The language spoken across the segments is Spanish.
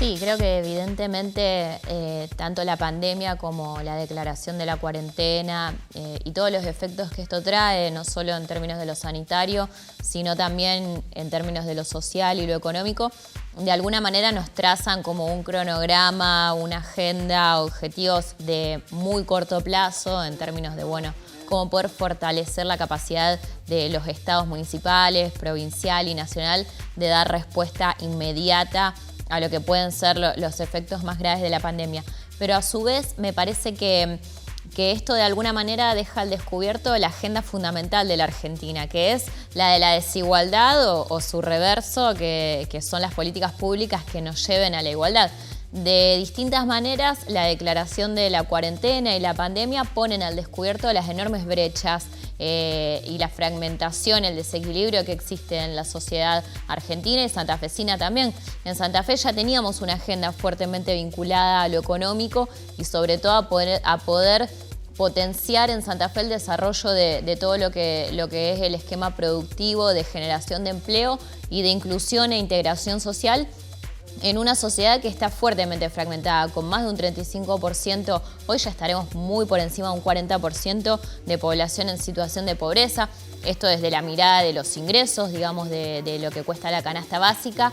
Sí, creo que evidentemente tanto la pandemia como la declaración de la cuarentena y todos los efectos que esto trae, no solo en términos de lo sanitario, sino también en términos de lo social y lo económico, de alguna manera nos trazan como un cronograma, una agenda, objetivos de muy corto plazo en términos de, bueno, cómo poder fortalecer la capacidad de los estados municipales, provincial y nacional de dar respuesta inmediata a lo que pueden ser los efectos más graves de la pandemia. Pero a su vez me parece que esto de alguna manera deja al descubierto la agenda fundamental de la Argentina, que es la de la desigualdad o su reverso, que son las políticas públicas que nos lleven a la igualdad. De distintas maneras, la declaración de la cuarentena y la pandemia ponen al descubierto las enormes brechas y la fragmentación, el desequilibrio que existe en la sociedad argentina y santafesina también. En Santa Fe ya teníamos una agenda fuertemente vinculada a lo económico y sobre todo a poder potenciar en Santa Fe el desarrollo de todo lo que es el esquema productivo de generación de empleo y de inclusión e integración social en una sociedad que está fuertemente fragmentada, con más de un 35%, hoy ya estaremos muy por encima de un 40% de población en situación de pobreza. Esto desde la mirada de los ingresos, digamos, de lo que cuesta la canasta básica,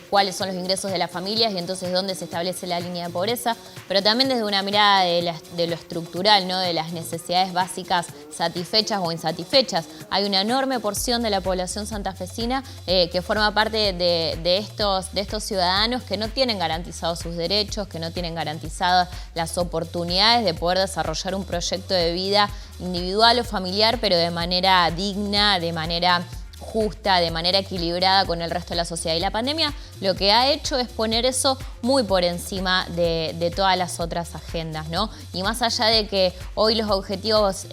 cuáles son los ingresos de las familias y entonces dónde se establece la línea de pobreza, pero también desde una mirada de lo estructural, ¿no? De las necesidades básicas satisfechas o insatisfechas. Hay una enorme porción de la población santafesina que forma parte de estos ciudadanos que no tienen garantizados sus derechos, que no tienen garantizadas las oportunidades de poder desarrollar un proyecto de vida individual o familiar, pero de manera digna, de manera justa, de manera equilibrada con el resto de la sociedad. Y la pandemia lo que ha hecho es poner eso muy por encima de todas las otras agendas, ¿no? Y más allá de que hoy los objetivos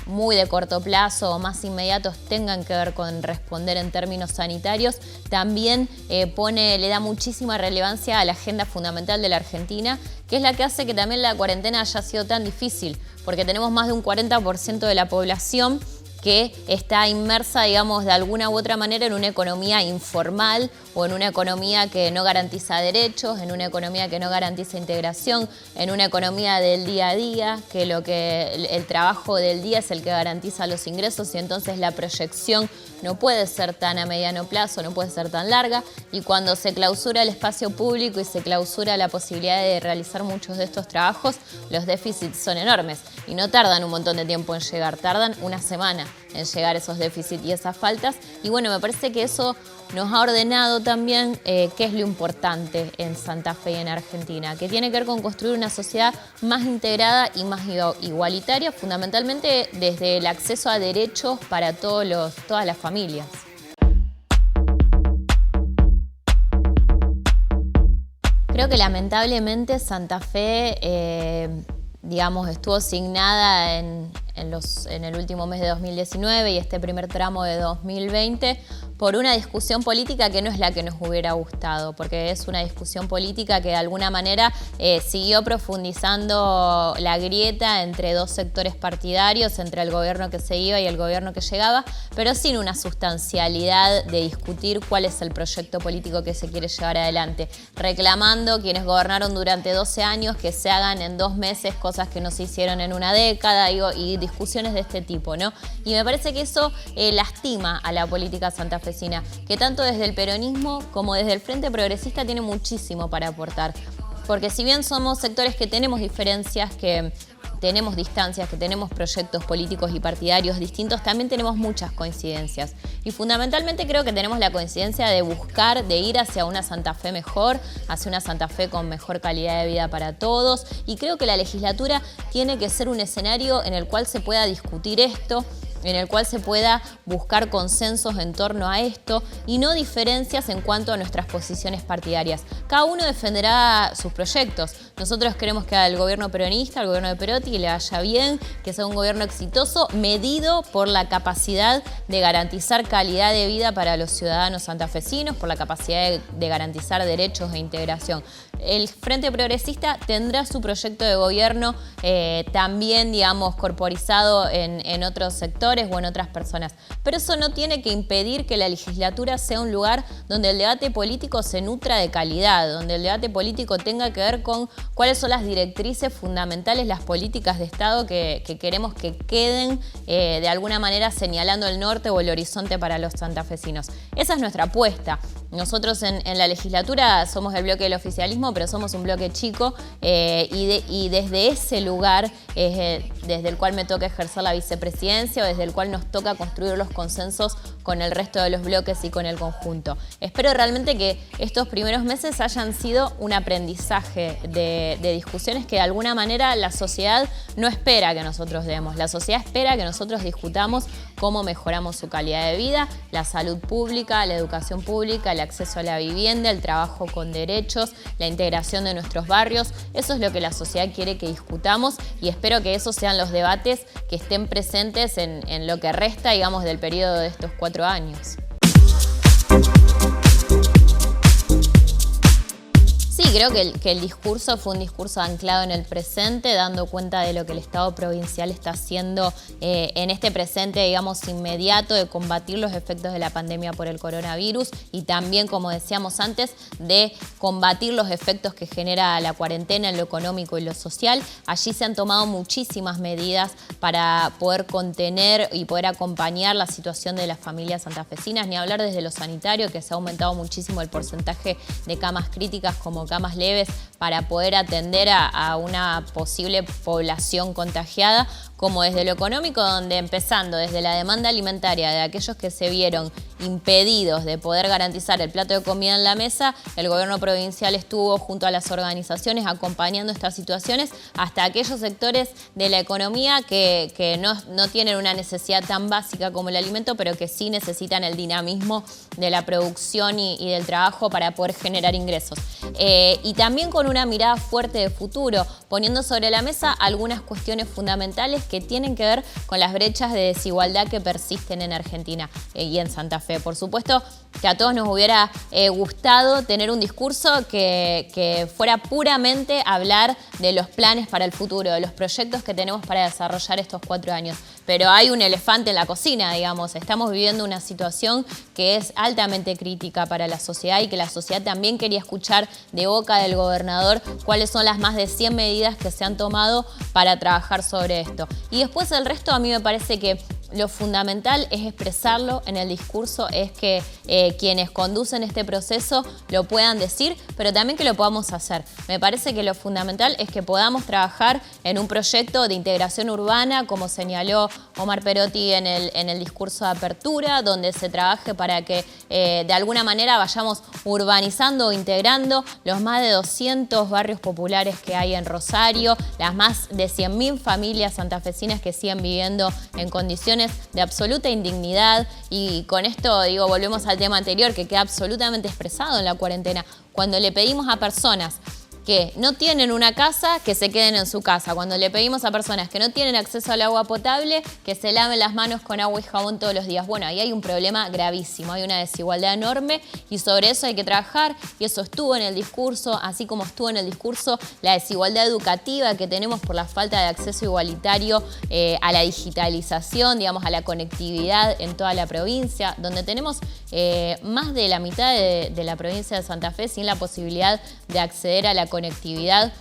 muy de corto plazo o más inmediatos tengan que ver con responder en términos sanitarios, también le da muchísima relevancia a la agenda fundamental de la Argentina, que es la que hace que también la cuarentena haya sido tan difícil, porque tenemos más de un 40% de la población que está inmersa, digamos, de alguna u otra manera en una economía informal o en una economía que no garantiza derechos, en una economía que no garantiza integración, en una economía del día a día, que el trabajo del día es el que garantiza los ingresos y entonces la proyección no puede ser tan a mediano plazo, no puede ser tan larga, y cuando se clausura el espacio público y se clausura la posibilidad de realizar muchos de estos trabajos, los déficits son enormes y no tardan un montón de tiempo en llegar, tardan una semana en llegar esos déficits y esas faltas. Y bueno, me parece que eso nos ha ordenado también qué es lo importante en Santa Fe y en Argentina, que tiene que ver con construir una sociedad más integrada y más igualitaria, fundamentalmente desde el acceso a derechos para todas las familias. Creo que lamentablemente Santa Fe digamos, estuvo signada en el último mes de 2019 y este primer tramo de 2020 por una discusión política que no es la que nos hubiera gustado, porque es una discusión política que de alguna manera siguió profundizando la grieta entre dos sectores partidarios, entre el gobierno que se iba y el gobierno que llegaba, pero sin una sustancialidad de discutir cuál es el proyecto político que se quiere llevar adelante, reclamando quienes gobernaron durante 12 años que se hagan en 2 meses cosas que no se hicieron en una década y discusiones de este tipo, ¿no? Y me parece que eso lastima a la política santafesina, que tanto desde el peronismo como desde el Frente Progresista tiene muchísimo para aportar. Porque si bien somos sectores que tenemos diferencias, que tenemos distancias, que tenemos proyectos políticos y partidarios distintos, también tenemos muchas coincidencias. Y fundamentalmente creo que tenemos la coincidencia de buscar, de ir hacia una Santa Fe mejor, hacia una Santa Fe con mejor calidad de vida para todos. Y creo que la legislatura tiene que ser un escenario en el cual se pueda discutir esto, en el cual se pueda buscar consensos en torno a esto y no diferencias en cuanto a nuestras posiciones partidarias. Cada uno defenderá sus proyectos. Nosotros queremos que al gobierno peronista, al gobierno de Perotti, le vaya bien, que sea un gobierno exitoso, medido por la capacidad de garantizar calidad de vida para los ciudadanos santafesinos, por la capacidad de garantizar derechos e integración. el Frente Progresista tendrá su proyecto de gobierno también, digamos, corporizado en otros sectores o en otras personas. Pero eso no tiene que impedir que la legislatura sea un lugar donde el debate político se nutra de calidad, donde el debate político tenga que ver con cuáles son las directrices fundamentales, las políticas de Estado que queremos que queden de alguna manera señalando el norte o el horizonte para los santafesinos. Esa es nuestra apuesta. Nosotros en la legislatura somos el bloque del oficialismo, pero somos un bloque chico y desde ese lugar desde el cual me toca ejercer la vicepresidencia o desde el cual nos toca construir los consensos con el resto de los bloques y con el conjunto. Espero realmente que estos primeros meses hayan sido un aprendizaje de discusiones que de alguna manera la sociedad no espera que nosotros demos. La sociedad espera que nosotros discutamos cómo mejoramos su calidad de vida, la salud pública, la educación pública, el acceso a la vivienda, el trabajo con derechos, la integración de nuestros barrios. Eso es lo que la sociedad quiere que discutamos y espero que esos sean los debates que estén presentes en lo que resta, digamos, del periodo de estos 4 años. Sí, creo que el discurso fue un discurso anclado en el presente, dando cuenta de lo que el Estado provincial está haciendo en este presente, digamos, inmediato de combatir los efectos de la pandemia por el coronavirus y también, como decíamos antes, de combatir los efectos que genera la cuarentena en lo económico y lo social. Allí se han tomado muchísimas medidas para poder contener y poder acompañar la situación de las familias santafesinas, ni hablar desde lo sanitario, que se ha aumentado muchísimo el porcentaje de camas críticas como camas leves para poder atender a una posible población contagiada, como desde lo económico, donde empezando desde la demanda alimentaria de aquellos que se vieron impedidos de poder garantizar el plato de comida en la mesa, el gobierno provincial estuvo junto a las organizaciones acompañando estas situaciones, hasta aquellos sectores de la economía que no tienen una necesidad tan básica como el alimento, pero que sí necesitan el dinamismo de la producción y del trabajo para poder generar ingresos. Y también con una mirada fuerte de futuro, poniendo sobre la mesa algunas cuestiones fundamentales que tienen que ver con las brechas de desigualdad que persisten en Argentina y en Santa Fe. Por supuesto que a todos nos hubiera gustado tener un discurso que fuera puramente hablar de los planes para el futuro, de los proyectos que tenemos para desarrollar estos 4 años. Pero hay un elefante en la cocina, digamos. Estamos viviendo una situación que es altamente crítica para la sociedad y que la sociedad también quería escuchar de boca del gobernador cuáles son las más de 100 medidas que se han tomado para trabajar sobre esto. Y después el resto a mí me parece que lo fundamental es expresarlo en el discurso, es que quienes conducen este proceso lo puedan decir, pero también que lo podamos hacer. Me parece que lo fundamental es que podamos trabajar en un proyecto de integración urbana, como señaló Omar Perotti en el discurso de apertura, donde se trabaje para que de alguna manera vayamos urbanizando o integrando los más de 200 barrios populares que hay en Rosario, las más de 100.000 familias santafesinas que siguen viviendo en condiciones de absoluta indignidad. Y con esto, digo, volvemos al tema anterior que queda absolutamente expresado en la cuarentena. Cuando le pedimos a personas que no tienen una casa, que se queden en su casa. Cuando le pedimos a personas que no tienen acceso al agua potable, que se laven las manos con agua y jabón todos los días. Bueno, ahí hay un problema gravísimo, hay una desigualdad enorme y sobre eso hay que trabajar y eso estuvo en el discurso, así como estuvo en el discurso la desigualdad educativa que tenemos por la falta de acceso igualitario a la digitalización, digamos, a la conectividad en toda la provincia, donde tenemos más de la mitad de la provincia de Santa Fe sin la posibilidad de acceder a la conectividad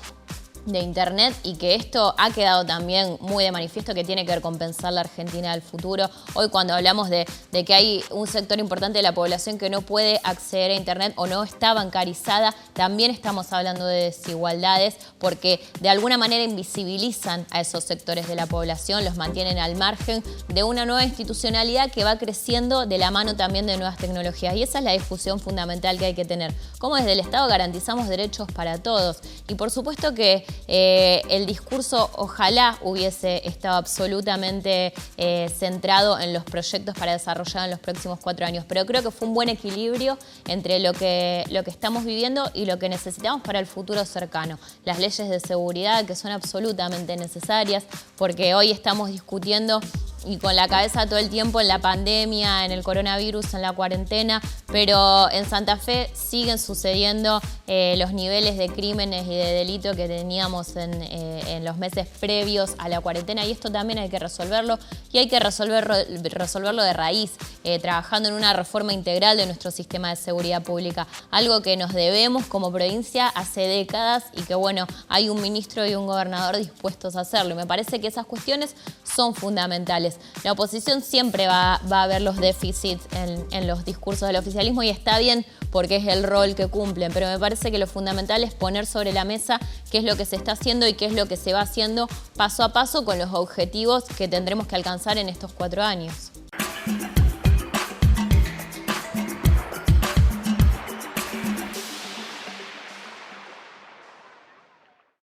de Internet y que esto ha quedado también muy de manifiesto que tiene que ver con pensar la Argentina del futuro. Hoy cuando hablamos de que hay un sector importante de la población que no puede acceder a Internet o no está bancarizada, también estamos hablando de desigualdades porque de alguna manera invisibilizan a esos sectores de la población, los mantienen al margen de una nueva institucionalidad que va creciendo de la mano también de nuevas tecnologías. Y esa es la discusión fundamental que hay que tener. Cómo desde el Estado garantizamos derechos para todos. Y por supuesto que el discurso ojalá hubiese estado absolutamente centrado en los proyectos para desarrollar en los próximos 4 años, pero creo que fue un buen equilibrio entre lo que estamos viviendo y lo que necesitamos para el futuro cercano. Las leyes de seguridad que son absolutamente necesarias porque hoy estamos discutiendo y con la cabeza todo el tiempo en la pandemia, en el coronavirus, en la cuarentena, pero en Santa Fe siguen sucediendo los niveles de crímenes y de delito que teníamos en los meses previos a la cuarentena, y esto también hay que resolverlo, y hay que resolverlo de raíz, trabajando en una reforma integral de nuestro sistema de seguridad pública, algo que nos debemos como provincia hace décadas y que, bueno, hay un ministro y un gobernador dispuestos a hacerlo. Y me parece que esas cuestiones son fundamentales. La oposición siempre va a ver los déficits en los discursos del oficialismo, y está bien porque es el rol que cumplen, pero me parece que lo fundamental es poner sobre la mesa qué es lo que se está haciendo y qué es lo que se va haciendo paso a paso con los objetivos que tendremos que alcanzar en estos 4 años.